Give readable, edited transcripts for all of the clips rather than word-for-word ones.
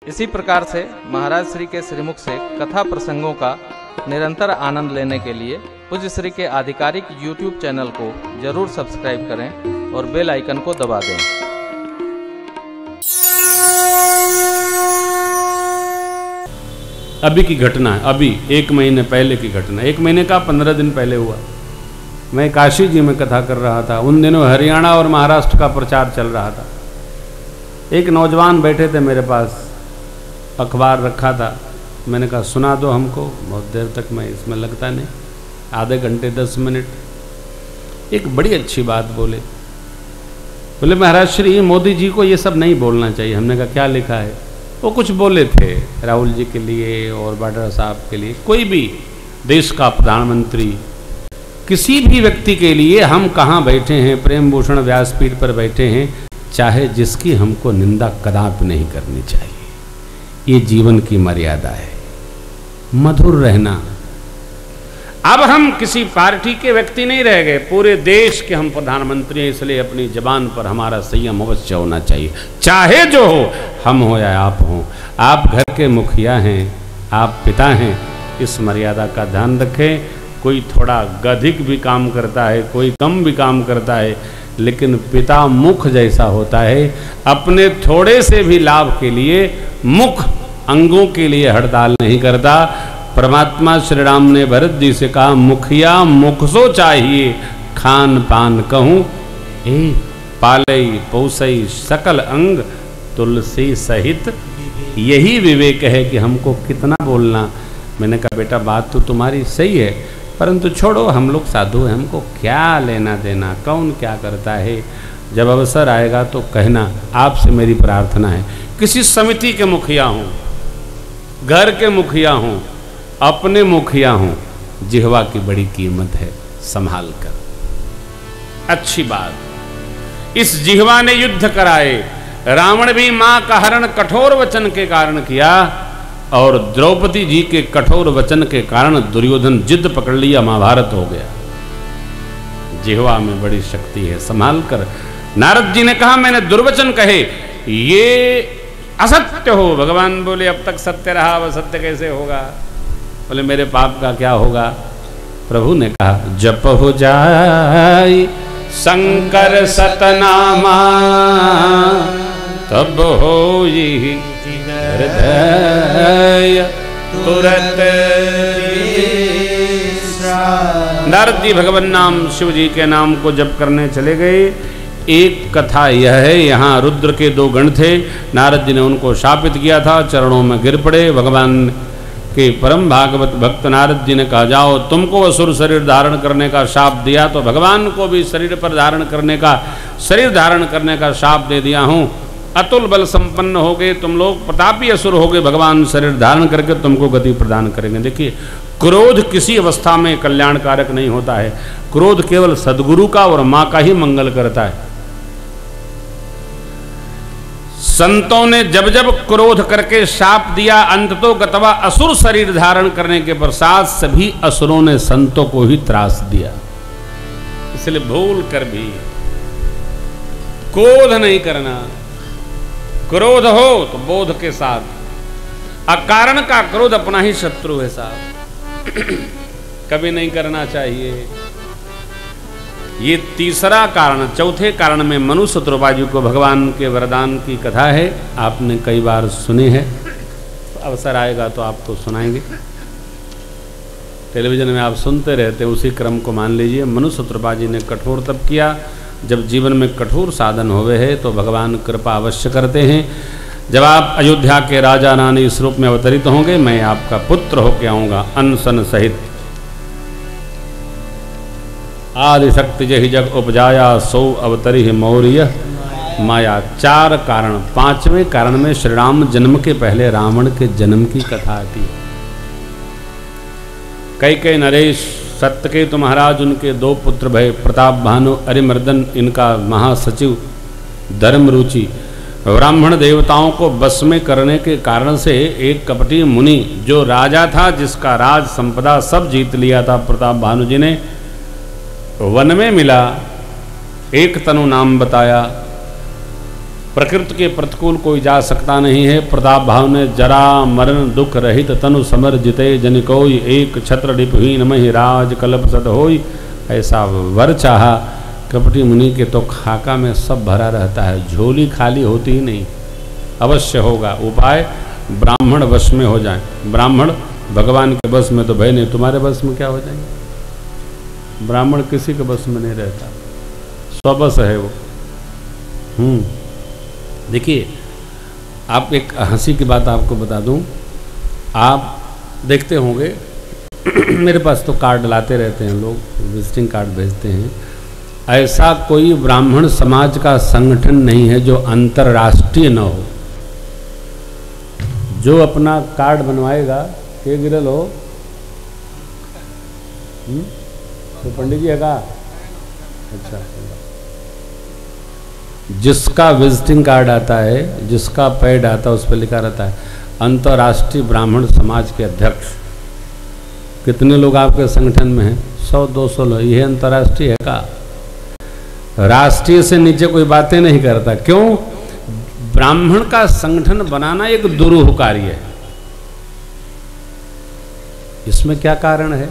इसी प्रकार से महाराज श्री के श्रीमुख से कथा प्रसंगों का निरंतर आनंद लेने के लिए पूज्य श्री के आधिकारिक YouTube चैनल को जरूर सब्सक्राइब करें और बेल आइकन को दबा दें। अभी की घटना है, अभी 1 महीने पहले की घटना, 1 महीने का 15 दिन पहले हुआ। मैं काशी जी में कथा कर रहा था। उन दिनों हरियाणा और महाराष्ट्र का प्रचार चल रहा था। एक नौजवान बैठे थे मेरे पास, अखबार रखा था। मैंने कहा सुना दो हमको। बहुत देर तक मैं इसमें लगता नहीं, आधे घंटे 10 मिनट। एक बड़ी अच्छी बात बोले महाराज श्री मोदी जी को ये सब नहीं बोलना चाहिए। हमने कहा क्या लिखा है? वो कुछ बोले थे राहुल जी के लिए और वाड्रा साहब के लिए। कोई भी देश का प्रधानमंत्री, किसी भी व्यक्ति के लिए हम कहाँ बैठे हैं, प्रेम भूषण व्यासपीठ पर बैठे हैं, चाहे जिसकी हमको निंदा कदापि नहीं करनी चाहिए। ये जीवन की मर्यादा है, मधुर रहना। अब हम किसी पार्टी के व्यक्ति नहीं रह गए, पूरे देश के हम प्रधानमंत्री हैं, इसलिए अपनी जबान पर हमारा संयम अवश्य होना चाहिए, चाहे जो हो, हम हो या आप हो। आप घर के मुखिया हैं, आप पिता हैं, इस मर्यादा का ध्यान रखें। कोई थोड़ा अधिक भी काम करता है, कोई कम भी काम करता है, लेकिन पिता मुख जैसा होता है। अपने थोड़े से भी लाभ के लिए मुख अंगों के लिए हड़ताल नहीं करता। परमात्मा श्री राम ने भरत जी से कहा, मुखिया मुख सो चाहिए, खान पान कहूँ ए पालई पौसई सकल अंग तुलसी सहित। यही विवेक है कि हमको कितना बोलना। मैंने कहा बेटा बात तो तुम्हारी सही है, परंतु छोड़ो, हम लोग साधु हैं, हमको क्या लेना देना, कौन क्या करता है। जब अवसर आएगा तो कहना। आपसे मेरी प्रार्थना है, किसी समिति के मुखिया हों, घर के मुखिया हों, अपने मुखिया हों, जिह्वा की बड़ी कीमत है, संभाल कर। अच्छी बात, इस जिह्वा ने युद्ध कराए। रावण भी मां का हरण कठोर वचन के कारण किया, और द्रौपदी जी के कठोर वचन के कारण दुर्योधन जिद पकड़ लिया, महाभारत हो गया। जिह्वा में बड़ी शक्ति है, संभाल कर। नारद जी ने कहा मैंने दुर्वचन कहे, ये असत्य हो। भगवान बोले अब तक सत्य रहा, अब असत्य कैसे होगा? बोले मेरे पाप का क्या होगा? प्रभु ने कहा जप हो जाए शंकर सतनामा, तब हो ये हृदय तुरंत। नारद जी भगवान नाम शिव जी के नाम को जप करने चले गए। एक कथा यह है, यहाँ रुद्र के 2 गण थे, नारद जी ने उनको शापित किया था, चरणों में गिर पड़े। भगवान के परम भागवत भक्त नारद जी ने कहा जाओ, तुमको असुर शरीर धारण करने का शाप दिया, तो भगवान को भी शरीर धारण करने का शाप दे दिया हूँ। अतुल बल संपन्न हो गए तुम लोग, प्रतापी असुर हो गए, भगवान शरीर धारण करके तुमको गति प्रदान करेंगे। देखिए, क्रोध किसी अवस्था में कल्याणकारक नहीं होता है। क्रोध केवल सद्गुरु का और माँ का ही मंगल करता है। संतों ने जब जब क्रोध करके शाप दिया, अंत तो गतवा असुर शरीर धारण करने के पश्चात सभी असुरों ने संतों को ही त्रास दिया। इसलिए भूल कर भी क्रोध नहीं करना। क्रोध हो तो बोध के साथ, अकारण का क्रोध अपना ही शत्रु है साहब, कभी नहीं करना चाहिए। ये तीसरा कारण। चौथे कारण में मनु शत्रुपा जी को भगवान के वरदान की कथा है, आपने कई बार सुनी है, अवसर आएगा तो आपको सुनाएंगे। टेलीविजन में आप सुनते रहते हैं, उसी क्रम को मान लीजिए। मनु शत्रुपा जी ने कठोर तप किया। जब जीवन में कठोर साधन होवे है तो भगवान कृपा अवश्य करते हैं। जब आप अयोध्या के राजा रानी इस रूप में अवतरित होंगे, मैं आपका पुत्र होके आऊँगा अनशन सहित। आदिशक्ति जहि जग उपजाया, सो अवतरी मौर्य माया। 4 कारण। 5वें कारण में श्री राम जन्म के पहले रावण के जन्म की कथा आती है। कैकेयी नरेश सत्यकेतु महाराज, उनके 2 पुत्र भय, प्रताप भानु अरिमर्दन, इनका महासचिव धर्मरुचि। ब्राह्मण देवताओं को बस में करने के कारण से एक कपटी मुनि, जो राजा था, जिसका राज संपदा सब जीत लिया था प्रताप भानु जी ने, वन में मिला, एक तनु नाम बताया, प्रकृति के प्रतिकूल कोई जा सकता नहीं है। प्रताप भाव ने जरा मरण दुख रहित तनु समर जिते जन कोई, एक छत्र डिपहीन महि राज कल्प सद होई, ऐसा वर चाहा कपटी मुनि के तो खाका में सब भरा रहता है, झोली खाली होती ही नहीं। अवश्य होगा उपाय, ब्राह्मण वश में हो जाए। ब्राह्मण भगवान के बस में तो भय नहीं, तुम्हारे बस में क्या हो जाएंगे? ब्राह्मण किसी के बस में नहीं रहता, स्वबस है वो। देखिए, आप एक हंसी की बात आपको बता दूं, आप देखते होंगे मेरे पास तो कार्ड लाते रहते हैं लोग, विजिटिंग कार्ड भेजते हैं। ऐसा कोई ब्राह्मण समाज का संगठन नहीं है जो अंतर्राष्ट्रीय न हो। जो अपना कार्ड बनवाएगा, के गिरल हो तो पंडित जी है का? अच्छा, जिसका विजिटिंग कार्ड आता है, जिसका पैड आता है, उस पर लिखा रहता है अंतर्राष्ट्रीय ब्राह्मण समाज के अध्यक्ष। कितने लोग आपके संगठन में हैं? 100-200 लोग। यह अंतर्राष्ट्रीय है का? राष्ट्रीय से नीचे कोई बातें नहीं करता। क्यों? ब्राह्मण का संगठन बनाना एक दुरूह कार्य है। इसमें क्या कारण है?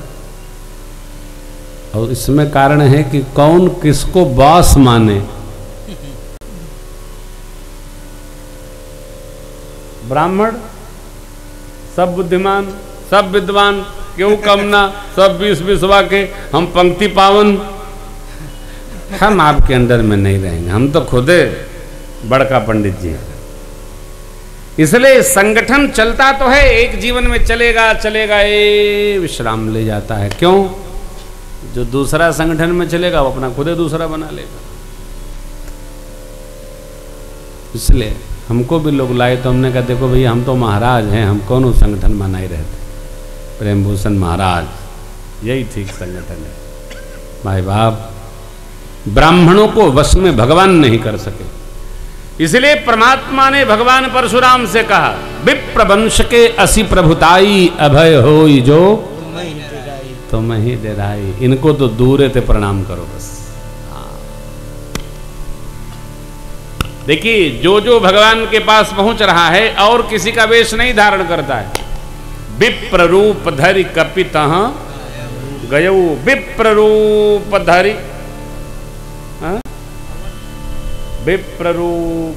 और इसमें कारण है कि कौन किसको बॉस माने। ब्राह्मण सब बुद्धिमान, सब विद्वान, क्यों कम ना, सब 20-20 के, हम पंक्ति पावन। हम आपके अंडर में नहीं रहेंगे, हम तो खुदे बड़का पंडित जी हैं। इसलिए संगठन चलता तो है, एक जीवन में चलेगा चलेगा, ये विश्राम ले जाता है। क्यों? जो दूसरा संगठन में चलेगा वो अपना खुदे दूसरा बना लेगा। इसलिए हमको भी लोग लाए तो हमने कहा देखो भैया, हम तो महाराज हैं, हम कौन संगठन में नहीं रहते। प्रेम भूषण महाराज, यही ठीक संगठन है। भाई बाप, ब्राह्मणों को वश में भगवान नहीं कर सके, इसलिए परमात्मा ने भगवान परशुराम से कहा, विप्र वंश के असि प्रभुताई, अभय होई जो तुम ही डेराई। इनको तो दूर थे प्रणाम करो बस। देखिए, जो जो भगवान के पास पहुंच रहा है और किसी का वेश नहीं धारण करता है। विप्र रूप धरि कपित गयऊ, विप्र रूप धरि, विप्र रूप।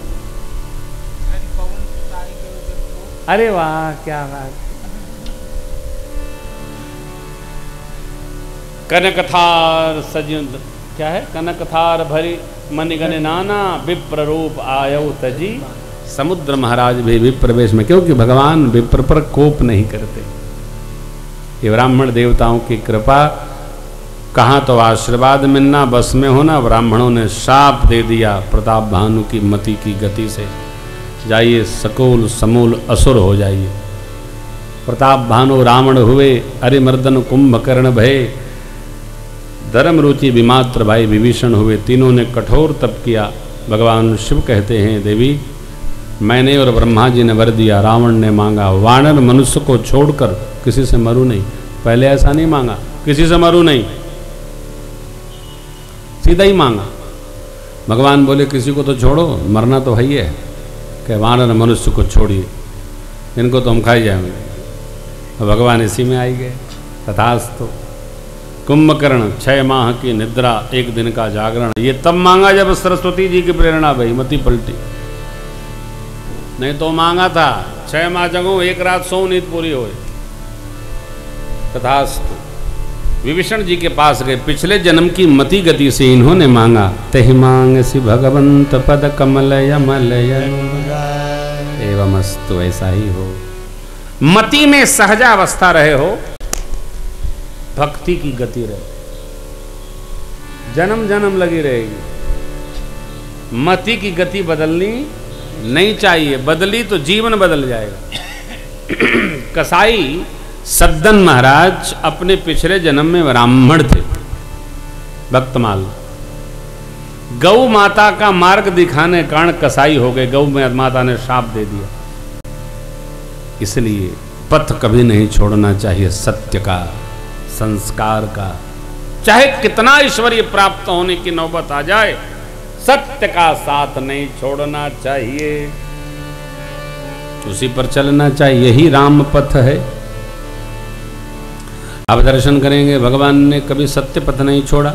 अरे वाह, क्या बात। कनकथार सजिन, क्या है? कनकथार भरी मणिगण नाना, विप्र रूप आयौ तजी। समुद्र महाराज भी विप्र वेश में, क्योंकि भगवान विप्र पर कोप नहीं करते। ये ब्राह्मण देवताओं की कृपा, कहाँ तो आशीर्वाद मिलना, बस में होना। ब्राह्मणों ने शाप दे दिया प्रताप भानु की मति की गति से, जाइए सकूल समूल असुर हो जाइए। प्रताप भानु रावण हुए, अरिमर्दन कुंभकर्ण भय, धर्म रुचि विमात्र भाई विभीषण हुए। तीनों ने कठोर तप किया। भगवान शिव कहते हैं, देवी मैंने और ब्रह्मा जी ने वर दिया, रावण ने मांगा वानर मनुष्य को छोड़कर किसी से मरू नहीं। पहले ऐसा नहीं मांगा, किसी से मरू नहीं, सीधा ही मांगा। भगवान बोले किसी को तो छोड़ो, मरना तो है ही है, कि वानर मनुष्य को छोड़िए, इनको तो हम खाई जाएंगे। भगवान इसी में आई गए। तथास्तु। कुंभकर्ण 6 माह की निद्रा, 1 दिन का जागरण, ये तब मांगा जब सरस्वती जी की प्रेरणा भई, मति पलटी। नहीं तो मांगा था 6 माह जगो, 1 रात सो नींद पूरी हो। तथास्तु। विभीषण जी के पास गए, पिछले जन्म की मति गति से इन्होंने मांगा, तेहि मांग सी भगवंत पद कमल यमल एवमस्तु, ऐसा ही हो। मति में सहजावस्था रहे हो, भक्ति की गति रहे, जन्म जन्म लगी रहेगी। मति की गति बदलनी नहीं चाहिए, बदली तो जीवन बदल जाएगा। कसाई सद्दन महाराज अपने पिछले जन्म में ब्राह्मण थे, भक्तमाल। गौ माता का मार्ग दिखाने कारण कसाई हो गए, गौ माता ने शाप दे दिया। इसलिए पथ कभी नहीं छोड़ना चाहिए, सत्य का, संस्कार का। चाहे कितना ऐश्वर्य प्राप्त होने की नौबत आ जाए, सत्य का साथ नहीं छोड़ना चाहिए, उसी पर चलना चाहिए, यही राम पथ है। आप दर्शन करेंगे भगवान ने कभी सत्य पथ नहीं छोड़ा।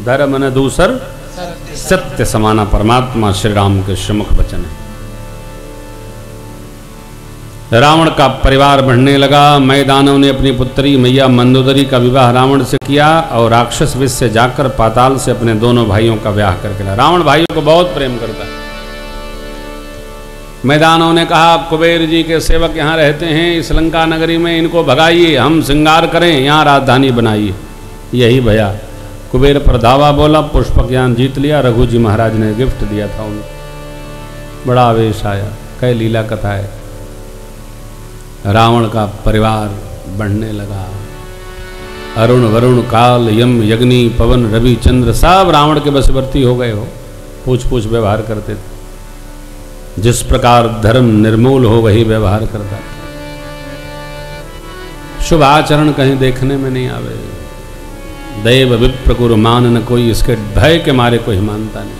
धर्म न दूसर सत्य समाना परमात्मा श्री राम के श्रीमुख वचन है। रावण का परिवार बढ़ने लगा। मैदानव ने अपनी पुत्री मैया मंदोदरी का विवाह रावण से किया और राक्षस विष से जाकर पाताल से अपने दोनों भाइयों का ब्याह करके लाया। रावण भाइयों को बहुत प्रेम करता है। मैदानों ने कहा कुबेर जी के सेवक यहाँ रहते हैं इस लंका नगरी में, इनको भगाइए, हम श्रृंगार करें, यहाँ राजधानी बनाइए। यही भैया कुबेर पर दावा बोला, पुष्पक ज्ञान जीत लिया। रघु जी महाराज ने गिफ्ट दिया था उनको। बड़ा आवेश आया। कई लीला कथा है। रावण का परिवार बढ़ने लगा। अरुण वरुण काल यम यज्ञनी पवन रवि चंद्र सब रावण के वशवर्ती हो गए हो। पूछ पूछ व्यवहार करते थे। जिस प्रकार धर्म निर्मूल हो वही व्यवहार करता था। शुभ आचरण कहीं देखने में नहीं आवे। दैव विप्र गुरु मान न कोई, इसके भय के मारे कोई मानता नहीं।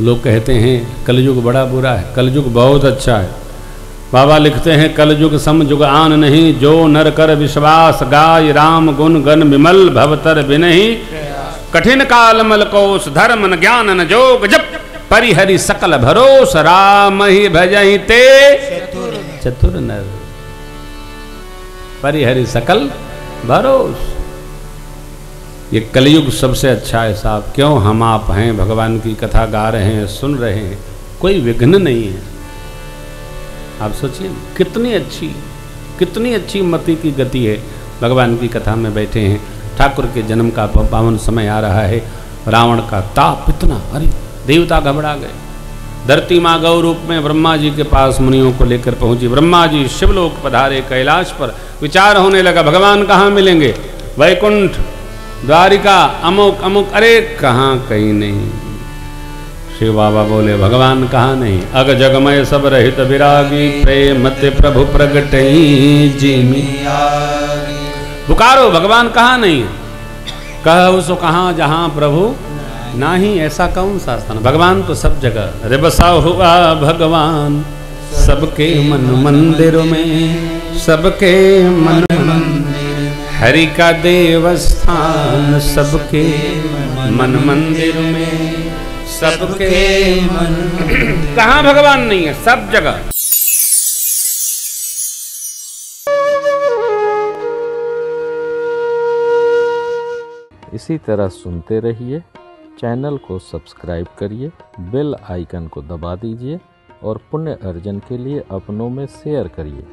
लोग कहते हैं कलयुग बड़ा बुरा है, कलयुग बहुत अच्छा है। बाबा लिखते हैं कलयुग सम जुग आन नहीं, जो नर कर विश्वास गाय राम गुण गण विमल भवतर बिनहि। कठिन काल मल कोस धर्म न ज्ञान न जोग, जब परिहरि सकल भरोस राम ही भजहि ते चतुर नर। परिहरि सकल भरोस। ये कलयुग सबसे अच्छा है साहब। क्यों हम आप हैं, भगवान की कथा गा रहे हैं, सुन रहे हैं, कोई विघ्न नहीं है। आप सोचिए कितनी अच्छी मति की गति है। भगवान की कथा में बैठे हैं, ठाकुर के जन्म का पावन समय आ रहा है। रावण का ताप इतना, अरे देवता घबरा गए। धरती माँ गौ रूप में ब्रह्मा जी के पास मुनियों को लेकर पहुंची। ब्रह्मा जी शिवलोक पधारे कैलाश पर। विचार होने लगा भगवान कहाँ मिलेंगे। वैकुंठ द्वारिका अमुक अमुक, अरे कहाँ कहीं नहीं। शिव बाबा बोले भगवान कहाँ नहीं। अग जगमय सब रहित विरागी, प्रेम मत प्रभु प्रगट जिमि। पुकारो भगवान कहाँ नहीं। कहो सो कहाँ जहाँ प्रभु नाही, ऐसा कौन सा स्थान। भगवान तो सब जगह। रे बसा हुआ भगवान सबके मन मंदिर में, सबके मन मंदिर। हरि का देवस्थान सबके मन मंदिर में, सबके मन। कहाँ भगवान नहीं है, सब जगह। इसी तरह सुनते रहिए। चैनल को सब्सक्राइब करिए, बेल आइकन को दबा दीजिए और पुण्य अर्जन के लिए अपनों में शेयर करिए।